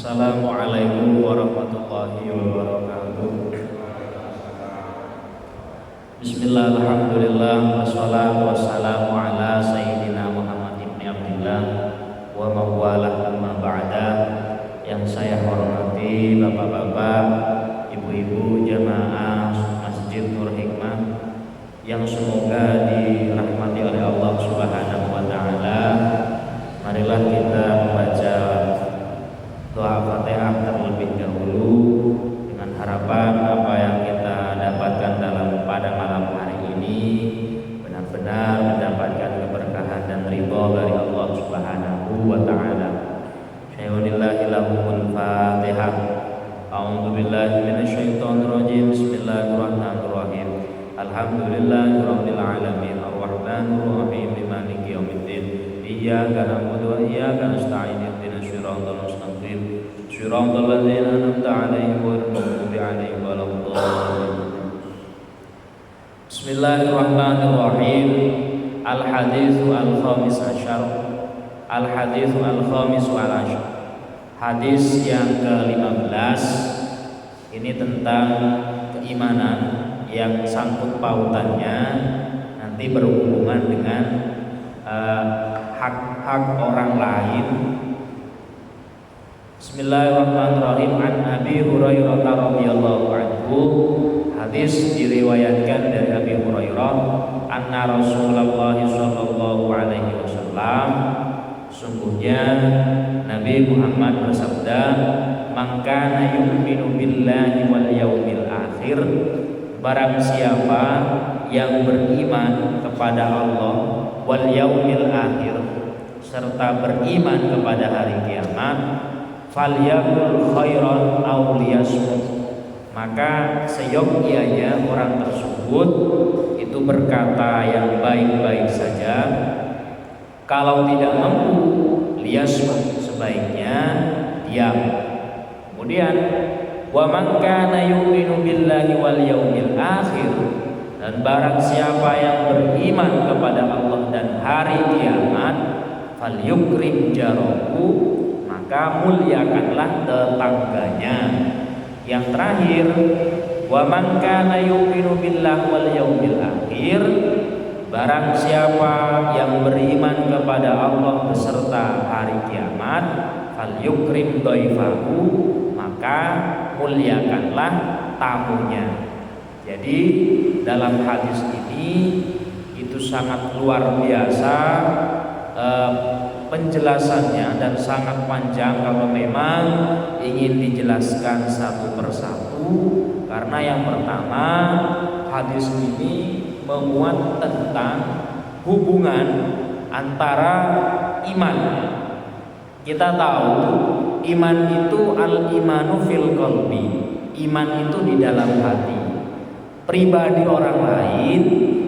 Assalamualaikum warahmatullahi wabarakatuh. Bismillah, alhamdulillah, wassalatu wassalamu ala sayyidina Muhammad ibn Abdillah wa mawalah amma ba'da. Yang saya hormati bapak-bapak, ibu-ibu jamaah Masjid Nur Hikmah yang semoga dirahmati oleh Allah Subhanahu wa taala. Marilah kita membaca doa Fatihah terlebih dahulu dengan harapan apa yang kita dapatkan pada malam hari ini benar-benar mendapatkan keberkahan dan ridha dari Allah Subhanahu wa taala. Syai'unillahi lahumul Fatihah. A'udzu billahi minasyaitonir rajim. Bismillahirrahmanirrahim. Alhamdulillahirabbil alamin arrahmanir rahim maliki yaumiddin. Iyyaka na'budu wa iyyaka nasta'in. Ihdinas siratal mustaqim. Siratal ladzina an'amta 'alaihim ghairil maghdubi 'alaihim waladdallin. Bismillahirrahmanirrahim. Al-haditsu al-khamis asyar. Al-haditsu al-khamis wal asyar. Hadis yang ke-15 ini tentang keimanan yang sangkut pautannya nanti berhubungan dengan hak-hak orang lain. Bismillahirrahmanirrahim. An Abi Hurairah radhiyallahu anhu. Hadis diriwayatkan dari Abi Hurairah, anna Rasulullah sallallahu alaihi wasallam, sungguhnya Nabi Muhammad bersabda, "Man kana yu'minu billahi wal yaumil akhir," barang siapa yang beriman kepada Allah wal yaumil akhir serta beriman kepada hari kiamat, falyaqul khairan aw liyasmut, maka seyogyanya orang tersebut itu berkata yang baik-baik saja. Kalau tidak mampu, liyasmut, sebaiknya diam. Kemudian wa man kana yu'minu billahi wal yaumil akhir, dan barang siapa yang beriman kepada Allah dan hari kiamat, falyukrim jarahu, maka muliakanlah tetangganya. Yang terakhir, wa man kana yu'minu billahi wal yaumil akhir, barang siapa yang beriman kepada Allah beserta hari kiamat, falyukrim dhaifahu, maka muliakanlah tamunya. Jadi dalam hadis ini itu sangat luar biasa penjelasannya dan sangat panjang kalau memang ingin dijelaskan satu persatu. Karena yang pertama, hadis ini memuat tentang hubungan antara iman. Kita tahu iman itu al-imanu fil qalbi, iman itu di dalam hati. Pribadi orang lain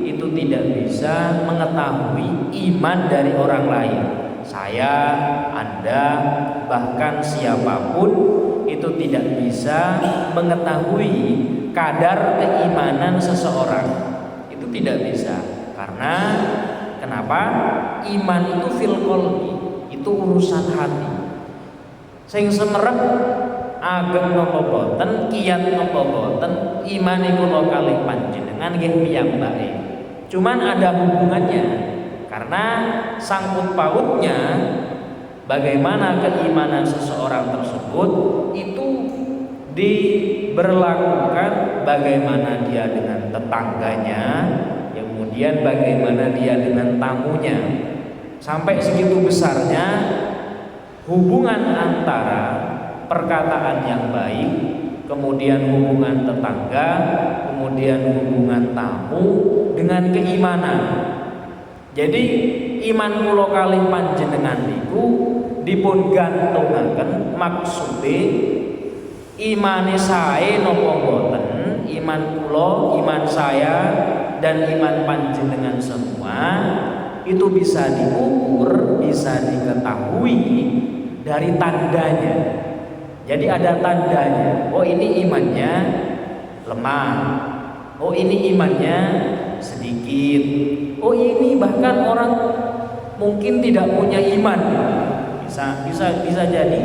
itu tidak bisa mengetahui iman dari orang lain. Saya, Anda, bahkan siapapun itu tidak bisa mengetahui kadar keimanan seseorang. Itu tidak bisa. Karena kenapa? Iman itu fil qalbi, itu urusan hati. Sing semerep ageng napa boten, kiyat napa boten, iman iku kalih panjenengan nggih piyambake. Cuman ada hubungannya. Karena sangkut pautnya bagaimana keimanan seseorang tersebut itu diberlakukan bagaimana dia dengan tetangganya, kemudian bagaimana dia dengan tamunya. Sampai segitu besarnya hubungan antara perkataan yang baik, kemudian hubungan tetangga, kemudian hubungan tamu dengan keimanan. Jadi iman kula kalih panjenengan niku dipun gantungaken maksude imane sae napa mboten, iman kula, iman saya dan iman panjenengan semua itu bisa diukur, bisa diketahui dari tandanya. Jadi ada tandanya. Oh ini imannya lemah. Oh ini imannya sedikit. Oh ini bahkan orang mungkin tidak punya iman. Bisa jadi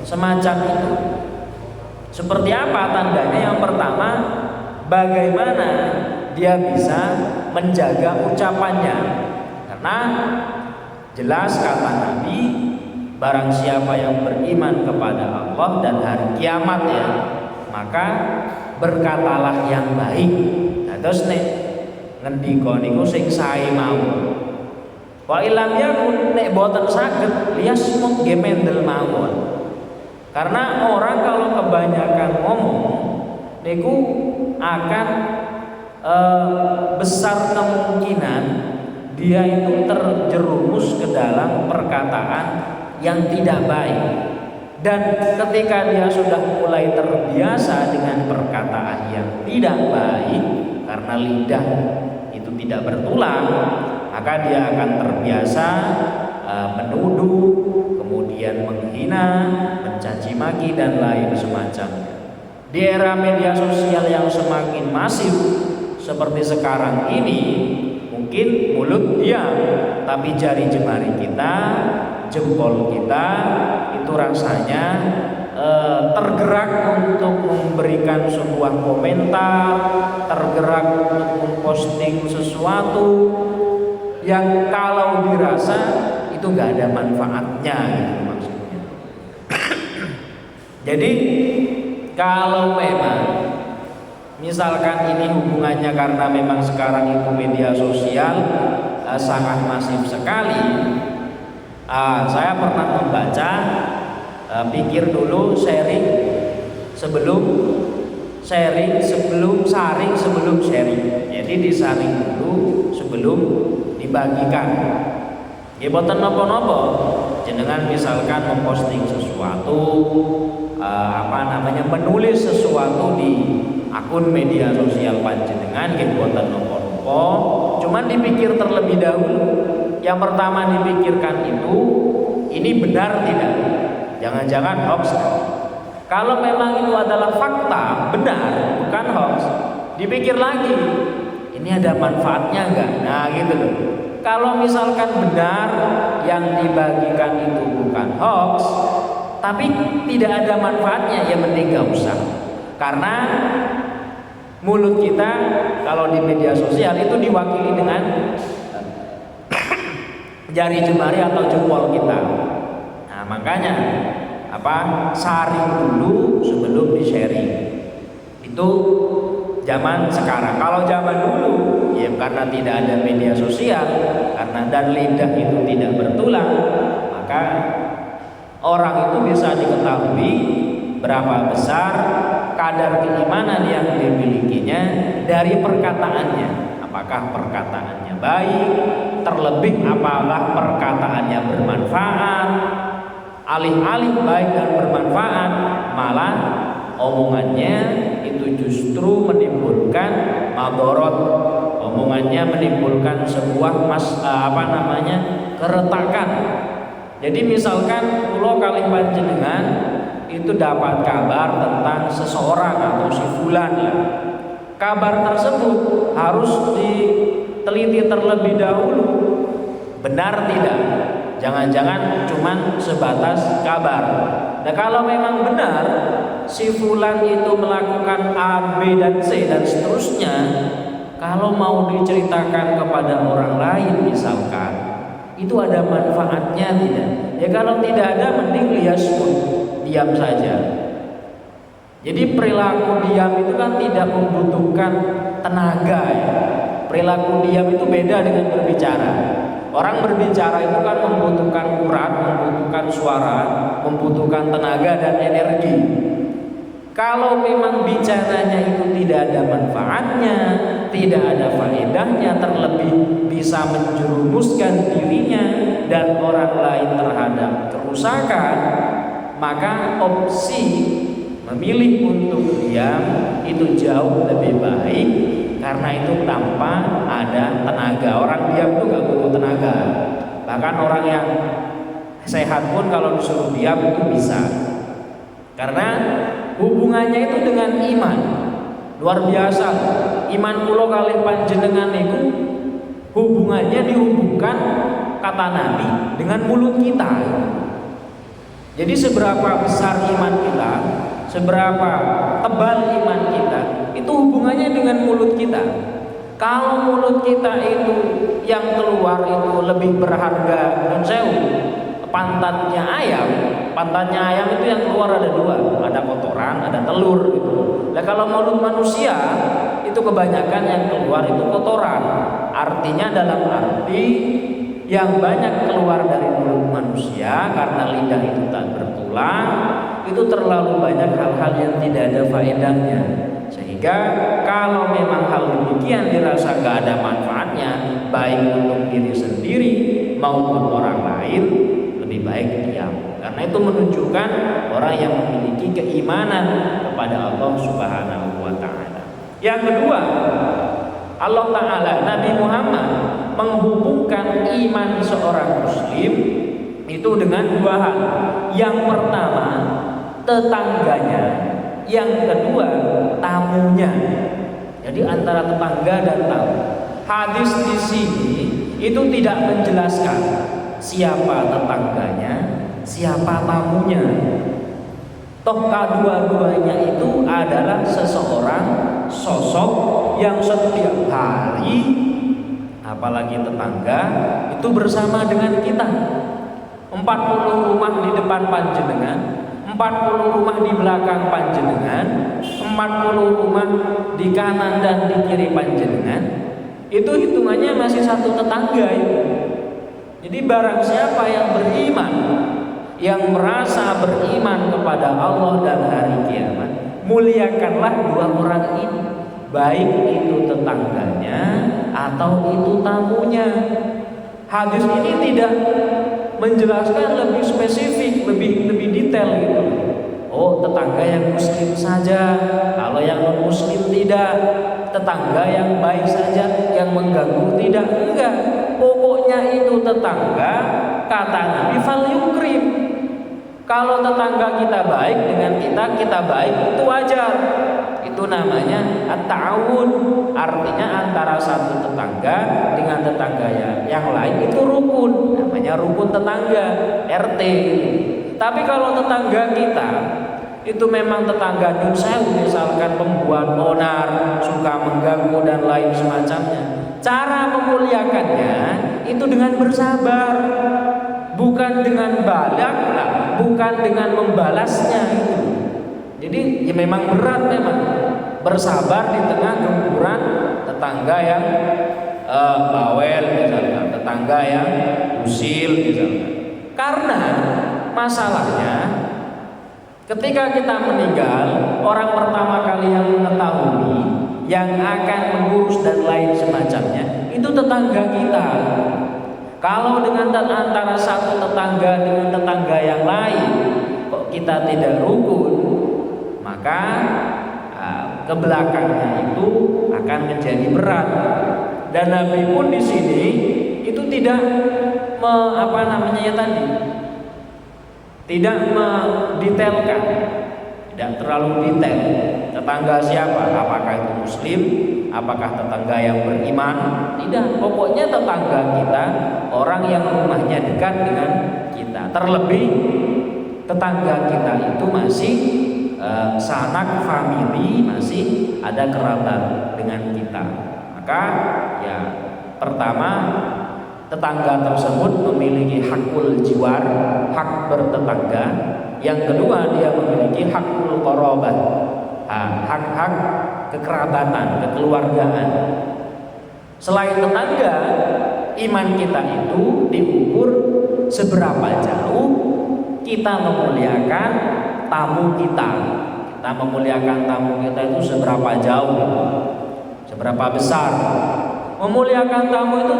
semacam itu. Seperti apa tandanya? Yang pertama, bagaimana dia bisa menjaga ucapannya. Karena jelas kata Nabi, barang siapa yang beriman kepada Allah dan hari kiamat ya, maka berkatalah yang baik. Nah, terus nek ngendika niku sing sae mawon. Wa ilam yakun nek boten saged liasmut nggih mendel mawon. Karena orang kalau kebanyakan ngomong niku akan besar kemungkinan dia itu terjerumus ke dalam perkataan yang tidak baik. Dan ketika dia sudah mulai terbiasa dengan perkataan yang tidak baik, karena lidah itu tidak bertulang, maka dia akan terbiasa menuduh, kemudian menghina, mencaci maki dan lain semacamnya. Di era media sosial yang semakin masif seperti sekarang ini, mungkin mulut diam, tapi jari jemari kita, jempol kita itu rasanya tergerak untuk memberikan sebuah komentar, tergerak untuk memposting sesuatu yang kalau dirasa itu nggak ada manfaatnya gitu maksudnya. Jadi kalau memang misalkan ini hubungannya karena memang sekarang itu media sosial sangat masif sekali, saya pernah membaca, pikir dulu sharing sebelum sharing, sebelum saring sebelum sharing. Jadi disaring dulu sebelum dibagikan. Ya boten napa-napa, jenengan misalkan memposting sesuatu, menulis sesuatu di akun media sosial panjenengan, nggih boten napa-napa, cuman dipikir terlebih dahulu. Yang pertama dipikirkan itu, ini benar tidak? Jangan-jangan hoax. Kalau memang itu adalah fakta, benar, bukan hoax, dipikir lagi, ini ada manfaatnya enggak? Nah gitu loh. Kalau misalkan benar yang dibagikan itu bukan hoax, tapi tidak ada manfaatnya, ya mending gak usah. Karena mulut kita kalau di media sosial itu diwakili dengan jari jemari atau jempol kita. Nah makanya saring dulu sebelum di-sharing. Itu zaman sekarang. Kalau zaman dulu, ya karena tidak ada media sosial, karena dan lidah itu tidak bertulang, maka orang itu bisa diketahui berapa besar kadar keimanan yang dimilikinya dari perkataannya. Apakah perkataannya baik, terlebih apakah perkataannya bermanfaat, alih-alih baik dan bermanfaat, malah omongannya itu justru menimbulkan madorot, omongannya menimbulkan sebuah keretakan. Jadi misalkan kula kalih panjenengan itu dapat kabar tentang seseorang atau si fulan ya. Kabar tersebut harus diteliti terlebih dahulu. Benar tidak? Jangan-jangan cuman sebatas kabar. Nah kalau memang benar si fulan itu melakukan A, B dan C dan seterusnya, kalau mau diceritakan kepada orang lain misalkan, itu ada manfaatnya tidak? Ya kalau tidak ada mending diam saja. Jadi perilaku diam itu kan tidak membutuhkan tenaga ya. Perilaku diam itu beda dengan berbicara. Orang berbicara itu kan membutuhkan urat, membutuhkan suara, membutuhkan tenaga dan energi. Kalau memang bicaranya itu tidak ada manfaatnya, tidak ada faedahnya, terlebih bisa menjerumuskan dirinya dan orang lain terhadap kerusakan, maka opsi memilih untuk diam itu jauh lebih baik, karena itu tanpa ada tenaga. Orang diam itu gak butuh tenaga. Bahkan orang yang sehat pun kalau disuruh diam itu bisa, karena hubungannya itu dengan iman. Luar biasa. Iman kula kalih panjenengan niku hubungannya dihubungkan kata Nabi dengan mulut kita. Jadi seberapa besar iman kita, seberapa tebal iman kita, itu hubungannya dengan mulut kita. Kalau mulut kita itu yang keluar itu lebih berharga, non sewu, pantatnya ayam itu yang keluar ada dua, ada kotoran, ada telur gitu. Nah kalau mulut manusia itu kebanyakan yang keluar itu kotoran. Artinya dalam arti yang banyak keluar dari mulut manusia karena lidah itu tak bertulang, itu terlalu banyak hal-hal yang tidak ada faedahnya. Sehingga kalau memang hal demikian dirasa gak ada manfaatnya, baik untuk diri sendiri maupun orang lain, lebih baik diam. Karena itu menunjukkan orang yang memiliki keimanan kepada Allah Subhanahu wa taala. Yang kedua, Allah Ta'ala, Nabi Muhammad menghubungkan iman seorang muslim itu dengan dua hal. Yang pertama, tetangganya. Yang kedua, tamunya. Jadi antara tetangga dan tamu. Hadis di sini itu tidak menjelaskan siapa tetangganya, siapa tamunya. Toh kedua-duanya itu adalah seseorang sosok yang setiap hari, apalagi tetangga, itu bersama dengan kita. 40 rumah di depan panjenengan, 40 rumah di belakang panjenengan, 40 rumah di kanan dan di kiri panjenengan. Itu hitungannya masih satu tetangga itu. Jadi barang siapa yang beriman, yang merasa beriman kepada Allah dan hari kiamat, muliakanlah dua orang ini, baik itu tetangganya atau itu tamunya. Hadis ini tidak menjelaskan lebih spesifik, lebih detail gitu. Oh, tetangga yang muslim saja, kalau yang non muslim tidak. Tetangga yang baik saja, yang mengganggu tidak. Enggak. Pokoknya itu tetangga, kata Nabi fal yukrim. Kalau tetangga kita baik dengan kita baik, itu wajar. Itu namanya at-ta'awun. Artinya antara satu tetangga dengan tetangga yang lain itu rukun. Namanya rukun tetangga, RT. Tapi kalau tetangga kita itu memang tetangga dunsewu, misalkan pembuat onar, suka mengganggu dan lain semacamnya, cara memuliakannya itu dengan bersabar, bukan dengan balak, bukan dengan membalasnya itu. Jadi ya memang berat, memang bersabar di tengah gempuran tetangga yang bawel misalnya, tetangga yang usil misalnya. Karena masalahnya ketika kita meninggal, orang pertama kali yang mengetahui, yang akan mengurus dan lain semacamnya itu tetangga kita. Kalau dengan antara satu tetangga dengan tetangga yang lain kok kita tidak rukun, maka kebelakangnya itu akan menjadi berat. Dan Nabi pun di sini itu tidak tidak mendetailkan, tidak terlalu detail tetangga siapa, apakah itu muslim, apakah tetangga yang beriman, tidak. Pokoknya tetangga kita orang yang rumahnya dekat dengan kita. Terlebih tetangga kita itu masih sanak famili, masih ada kerabat dengan kita. Maka ya pertama, tetangga tersebut memiliki hakul jiwar, hak bertetangga. Yang kedua, dia memiliki hakul qarabah, hak-hak kekerabatan, kekeluargaan. Selain tetangga, iman kita itu diukur seberapa jauh kita memuliakan tamu kita. Kita memuliakan tamu kita itu seberapa jauh, seberapa besar. Memuliakan tamu itu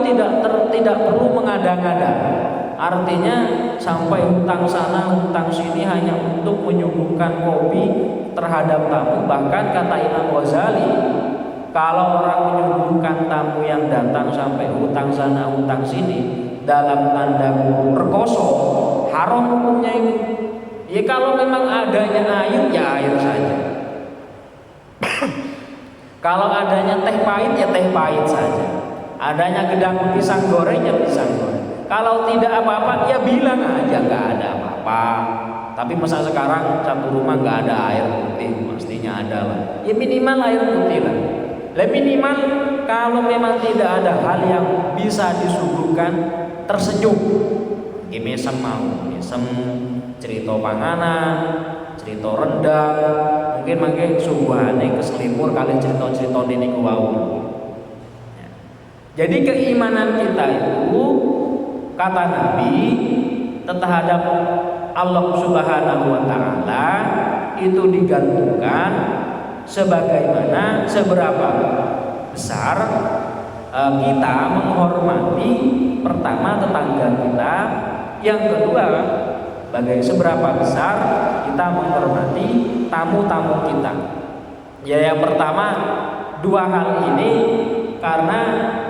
tidak perlu mengada-ngada. Artinya sampai hutang sana hutang sini hanya untuk menyuguhkan kopi terhadap tamu. Bahkan kata Imam Ghazali, kalau orang menyuguhkan tamu yang datang sampai hutang sana hutang sini dalam tanda perkoso, haram hukumnya itu. Ya kalau memang adanya air, ya air saja. Kalau adanya teh pahit, ya teh pahit saja. Adanya gedang pisang goreng, ya pisang goreng. Kalau tidak apa-apa, ya bilang aja nggak ada apa-apa. Tapi masa sekarang satu rumah nggak ada air putih, pastinya ada lah. Ya minimal air putih lah. Minimal kalau memang tidak ada hal yang bisa disuguhkan, tersenyum. Mesem mau, mesem cerita panganan, cerita rendang, mungkin makai suguhane keselimur kalian cerita-cerita ini wau. Jadi keimanan kita itu, kata Nabi, terhadap Allah Subhanahu wa Ta'ala itu digantungkan sebagaimana seberapa besar kita menghormati pertama tetangga kita, yang kedua seberapa besar kita menghormati tamu-tamu kita. Ya, yang pertama, dua hal ini karena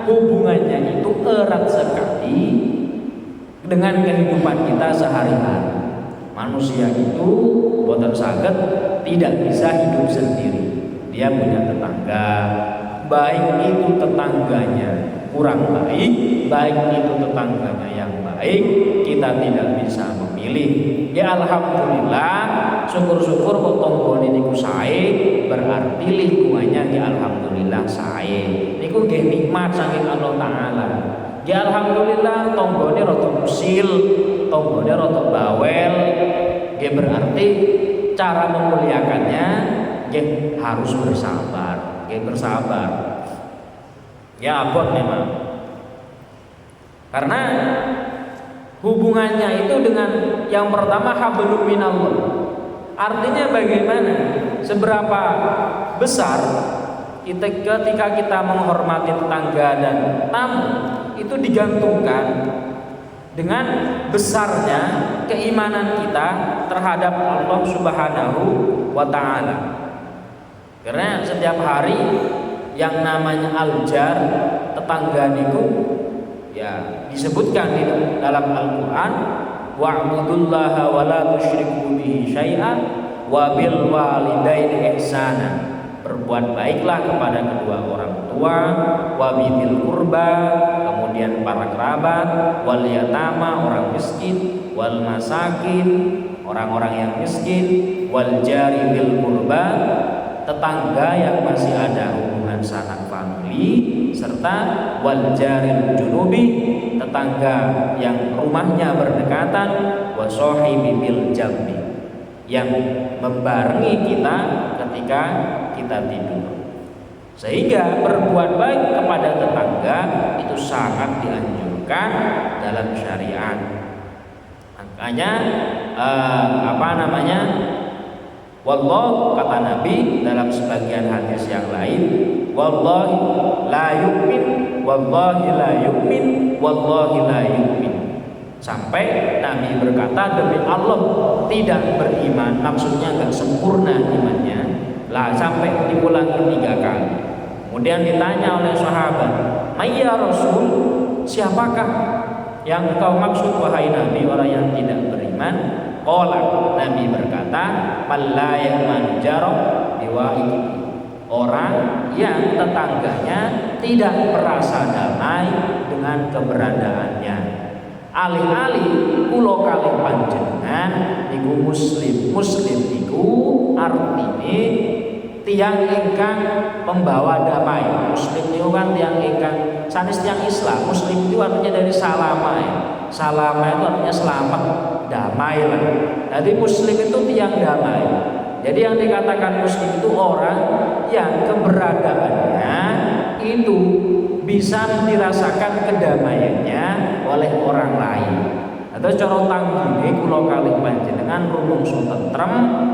hubungannya itu erat sekali dengan kehidupan kita sehari-hari. Manusia itu boten saged tidak bisa hidup sendiri. Dia punya tetangga, baik itu tetangganya kurang baik, baik itu tetangganya yang baik, kita tidak bisa memilih. Ya alhamdulillah, syukur-syukur kok tonggone niku sae, berarti lingkungannya ya alhamdulillah sae. Niku nggih nikmat saking Allah Taala. Ya alhamdulillah tonggone rada usil, tonggone rada bawel, ya berarti cara memuliakannya ya harus bersabar, ya bersabar. Ya abot memang. Karena hubungannya itu dengan yang pertama hablum minallah. Artinya bagaimana? Seberapa besar ketika kita menghormati tetangga dan tamu itu digantungkan dengan besarnya keimanan kita terhadap Allah Subhanahu wa Ta'ala. Karena setiap hari yang namanya al-jar, tetangga niku ya disebutkan di dalam Al-Qur'an, wa'budullaha wa la tusyriku bihi syai'an wa bil walidaini ihsana. Berbuat baiklah kepada kedua orang tua, wa bidil qurba, kemudian para kerabat, wal yatama, orang miskin, wal masakin, orang-orang yang miskin, wal jari bil qurba, tetangga yang masih ada hubungan sanak famili, serta wal jaril junubi, tetangga yang rumahnya berdekatan, wa sahibi bil jambi, yang membarengi kita ketika kita tidur. Sehingga berbuat baik kepada tetangga itu sangat dianjurkan dalam syariat. Makanya wallah, kata Nabi dalam sebagian hadis yang lain, wallahi la yu'min, wallahi la yu'min, wallahi la yu'min. Sampai Nabi berkata, demi Allah tidak beriman, maksudnya enggak sempurna imannya. Lah sampai diulangi 3 kali. Kemudian ditanya oleh sahabat, "Mayya Rasul, siapakah yang kau maksud wahai Nabi orang yang tidak beriman?" Qala, Nabi berkata, "Man la ya'manu jarah biwa'ihi." Orang yang tetangganya tidak merasa damai dengan keberadaannya. Alih-alih kula kalih panjenengan niku muslim niku artine tiyang ingkang membawa damai. Muslim niku kan tiyang ingkang sanes tiyang Islam. Muslim itu artinya dari salama ya. Salama itu artinya selamat, damai lah. Jadi muslim itu tiyang damai. Jadi yang dikatakan muslim itu orang yang keberadaannya itu bisa dirasakan kedamaiannya oleh orang lain. Atau cara tanggine kula kalih panjenengan rumangsa tentrem,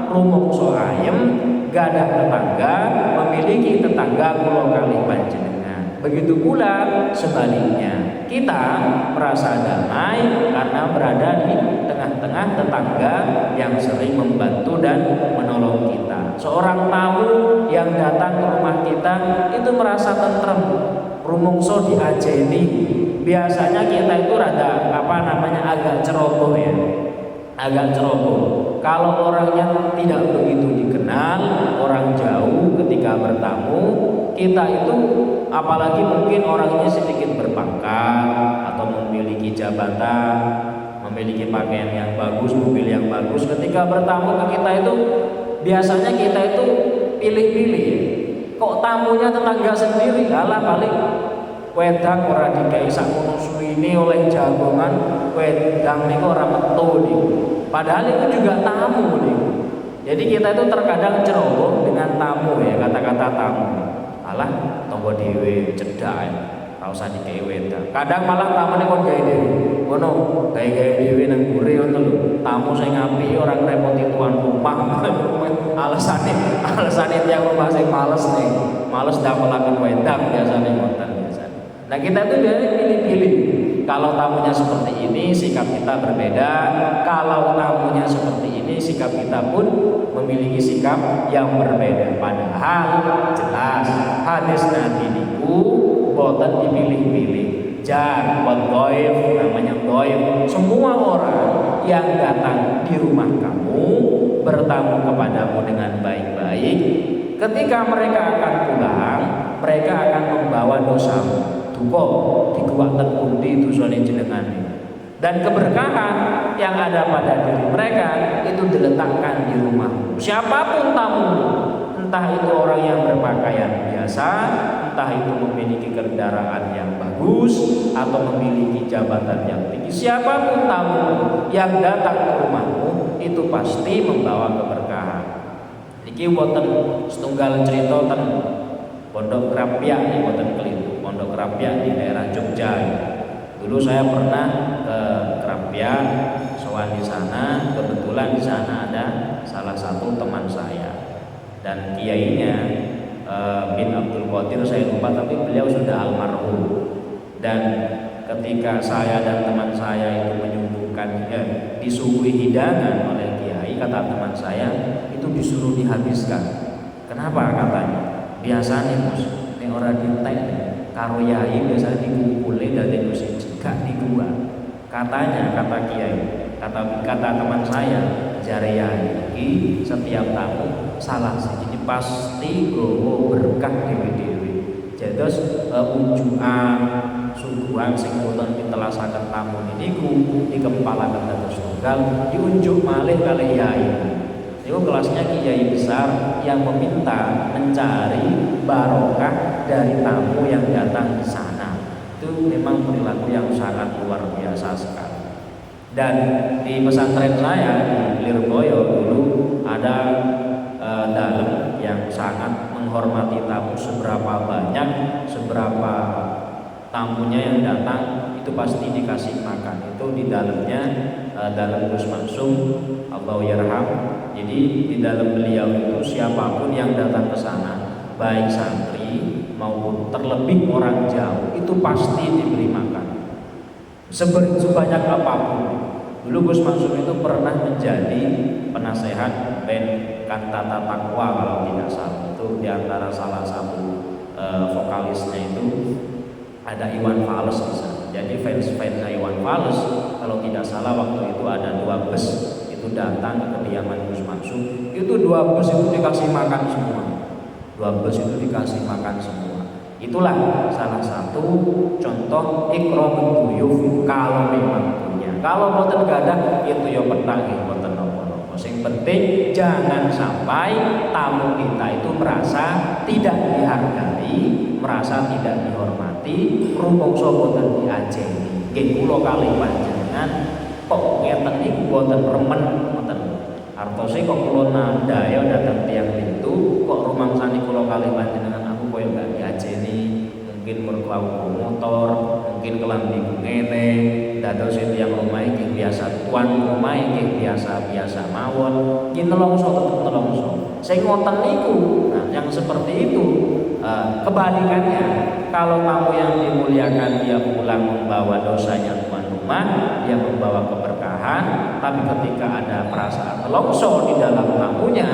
rumangsa ayem, gadah tetangga, memiliki tetangga kula kalih panjenengan. Begitu pula sebaliknya, kita merasa damai karena berada di tengah-tengah tetangga yang sering membantu dan menolong kita. Seorang tamu yang datang ke rumah kita itu merasa tentrem, rumangsa diajeni. Biasanya kita itu rada agak ceroboh ya, agak ceroboh. Kalau orangnya tidak begitu dikenal, orang jauh, ketika bertamu kita itu, apalagi mungkin orangnya sedikit berpangkat atau memiliki jabatan, memiliki pakaian yang bagus, mobil yang bagus. Ketika bertamu ke kita itu biasanya kita itu pilih-pilih. Kok tamunya tetangga sendiri, alah paling wedang ora dikai sakmono suwine oleh jagongan, wedang niku ora metu niku. Padahal itu juga tamu niku. Jadi kita itu terkadang ceroboh dengan tamu ya, kata-kata tamu. Alah tonggo dhewe cedak ae. Ora usah dikai wedang. Kadang malah tamune kon gawe dhewe. Ngono, gawe-gawe dhewe nang gure ngono lho. Tamu sing apik ora ngrepoti tuan rumah. Alasane tiang rumah sing males nih. Males ndamelaken wedang biasane ngoten. Nah kita itu dari pilih-pilih. Kalau tamunya seperti ini sikap kita berbeda. Kalau tamunya seperti ini sikap kita pun memiliki sikap yang berbeda. Padahal jelas hadis Nabi niku boten dipilih-pilih. Jar wadhaif, namanya dhaif. Semua orang yang datang di rumah kamu bertamu kepadamu dengan baik-baik. Ketika mereka akan pulang, mereka akan membawa dosamu. Duka dikuwakten pundi dosane jenengan. Dan keberkahan yang ada pada diri mereka itu diletakkan di rumah. Siapapun tamu, entah itu orang yang berpakaian biasa, entah itu memiliki kendaraan yang bagus atau memiliki jabatan yang tinggi, siapapun tamu yang datang ke rumahmu itu pasti membawa keberkahan. Niki wonten setunggal cerita ten Pondok Krapyak nih wonten keliru. Pondok Krapyak di daerah Jogja. Dulu saya pernah ke Krapyak, sowan di sana, kebetulan di sana ada salah satu teman saya dan kiainya bin Abdul Qadir saya lupa, tapi beliau sudah almarhum. Dan ketika saya dan teman saya itu menyuguhkan disuguhi hidangan oleh kiai, kata teman saya itu disuruh dihabiskan. Kenapa katanya? Biasanya Gus, nek ora ditek karo yai biasa dikumpulin dari siji gak dibuang. Katanya, kata kiai, kata teman saya, jare yai iki setiap tamu salah siji pasti gowo berkah dewe-dewe. Jados unjukan suguhan sing boten ditelasaken tamu niku dikempalaken dados tunggal diunjuk malih kalih yai. Itu kelasnya kiai besar yang meminta mencari barokah dari tamu yang datang di sana. Itu memang perilaku yang sangat luar biasa sekali. Dan di pesantren saya di Lirboyo dulu ada dalem yang sangat menghormati tamu. Seberapa banyak, seberapa tamunya yang datang itu pasti dikasih makan. Itu di dalamnya dalam Gus Mansum Allah yarham. Jadi di dalam beliau itu siapapun yang datang ke sana, baik santri maupun terlebih orang jauh, itu pasti diberi makan. Sebanyak apapun. Dulu Gus Mansum itu pernah menjadi penasehat band Kantata Takwa kalau tidak salah. Itu diantara salah satu vokalisnya itu ada Iwan Fals di sana. Jadi fans Iwan Fals kalau tidak salah waktu itu ada 2 bus itu datang ke kediaman Gus Mansum. Itu 2 bus itu dikasih makan semua. 2 bus itu dikasih makan semua. Itulah salah satu contoh ikramul duyuf kalau memang punya. Kalau boten gadah itu ya petang nggih boten napa-napa. Sing penting jangan sampai tamu kita itu merasa tidak dihargai, merasa tidak dihormati, rumangsa boten diajeni. Nggih kula kalih panjenengan kok ngeten niku boten remen ngoten. Artose kok kula nandhaya dhateng tiyang pintu kok rumangsane kula kalih panjenengan aku koyo gak diajeni. Mungkin mergo aku motor, mungkin kelambi ngene, dados tiyang omahe iki biasa tuan omahe iki biasa-biasa mawon. Iki nelongso tetep nelongso. Sing ngoten niku, nah yang seperti itu kebalikannya, kalau tamu yang dimuliakan dia pulang membawa dosanya tuan rumah, dia membawa keberkahan, tapi ketika ada perasaan nelongso di dalam tamunya,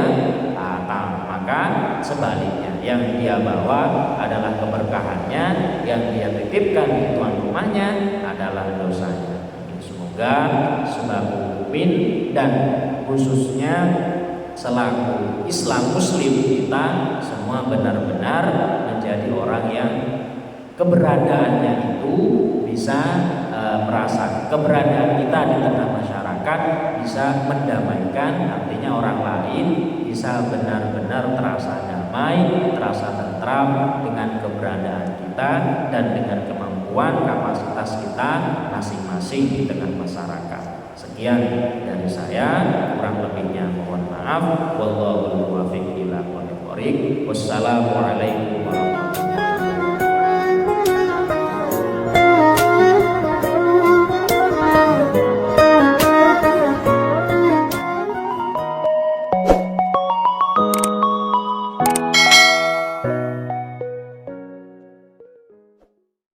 maka sebaliknya yang dia bawa adalah keberkahannya, yang dia titipkan di tuan rumahnya adalah dosanya. Semoga sebagai mukmin dan khususnya selaku Islam Muslim kita semua benar-benar menjadi orang yang keberadaannya itu bisa merasakan keberadaan kita di tengah masyarakat bisa mendamaikan, artinya orang lain bisa benar-benar terasa damai, terasa tentram dengan keberadaan kita dan dengan kemampuan kapasitas kita masing-masing di tengah masyarakat. Sekian dari saya, kurang lebihnya mohon maaf. Wallahul muwaffiq ila aqwamit thoriq. Wassalamualaikum warahmatullahi wabarakatuh.